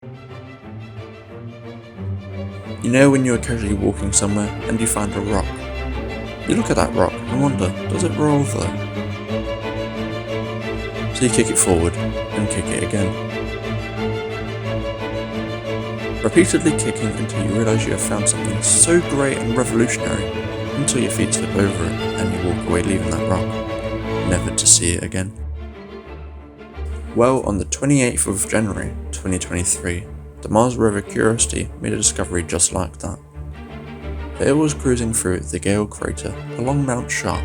You know when you are casually walking somewhere and you find a rock? You look at that rock and wonder, does it roll though? So you kick it forward and kick it again. Repeatedly kicking until you realise you have found something so great and revolutionary until your feet slip over it and you walk away leaving that rock, never to see it again. Well, on the 28th of January 2023, the Mars rover Curiosity made a discovery just like that. It was cruising through the Gale crater along Mount Sharp,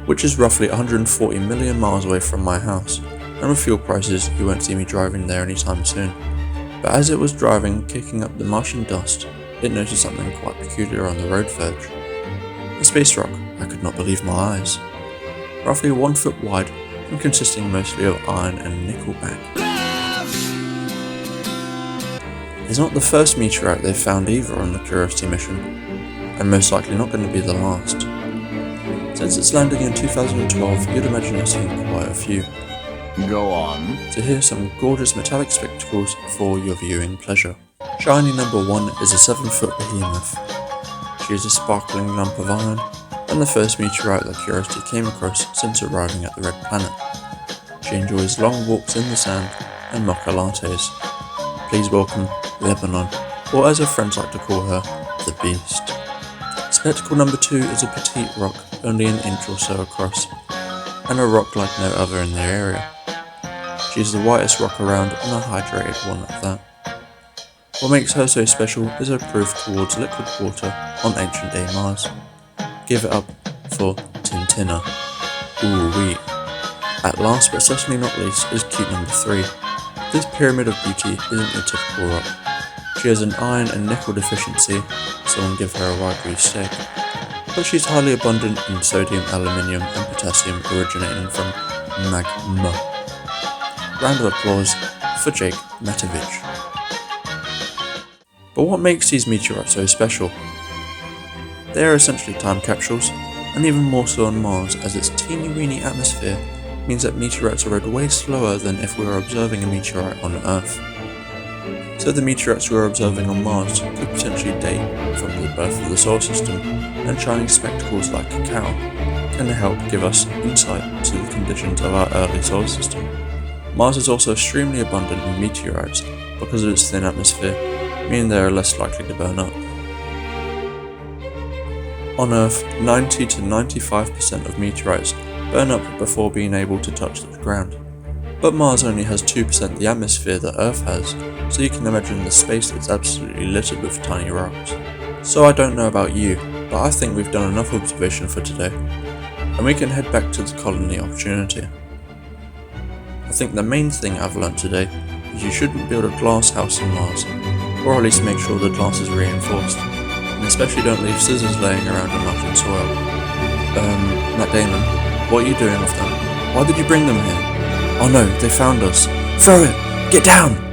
which is roughly 140 million miles away from my house, and with fuel prices you won't see me driving there anytime soon. But as it was driving, kicking up the Martian dust, it noticed something quite peculiar on the road verge. A space rock, I could not believe my eyes. Roughly 1 foot wide and consisting mostly of iron and nickelback. It's not the first meteorite they've found either on the Curiosity mission, and most likely not going to be the last. Since its landing in 2012, you'd imagine it's seen quite a few. Go on. So here's some gorgeous metallic spectacles for your viewing pleasure. Shiny number 1 is a 7-foot behemoth. She is a sparkling lump of iron, and the first meteorite that Curiosity came across since arriving at the Red Planet. She enjoys long walks in the sand and mocha lattes. Please welcome Lebanon, or as her friends like to call her, the Beast. Spectacle number 2 is a petite rock, only an inch or so across, and a rock like no other in their area. She is the whitest rock around and a hydrated one at that. What makes her so special is her proof towards liquid water on ancient day Mars. Give it up for Tintina. Ooh-wee. At last but certainly not least is cute number 3. This pyramid of beauty isn't a typical rock. She has an iron and nickel deficiency, someone give her a wagyu steak. But she's highly abundant in sodium, aluminium and potassium originating from magma. Round of applause for Jake Matovich. But what makes these meteorites so special? They are essentially time capsules, and even more so on Mars, as its teeny weeny atmosphere means that meteorites erode way slower than if we were observing a meteorite on Earth. So the meteorites we are observing on Mars could potentially date from the birth of the solar system, and shining spectacles like cacao can help give us insight to the conditions of our early solar system. Mars is also extremely abundant in meteorites because of its thin atmosphere, meaning they are less likely to burn up. On Earth, 90 to 95% of meteorites burn up before being able to touch the ground. But Mars only has 2% the atmosphere that Earth has, so you can imagine the space that's absolutely littered with tiny rocks. So I don't know about you, but I think we've done enough observation for today, and we can head back to the colony Opportunity. I think the main thing I've learnt today is you shouldn't build a glass house on Mars, or at least make sure the glass is reinforced, and especially don't leave scissors laying around in Martian soil. Matt Damon, what are you doing with them? Why did you bring them here? Oh no, they found us. Throw it! Get down!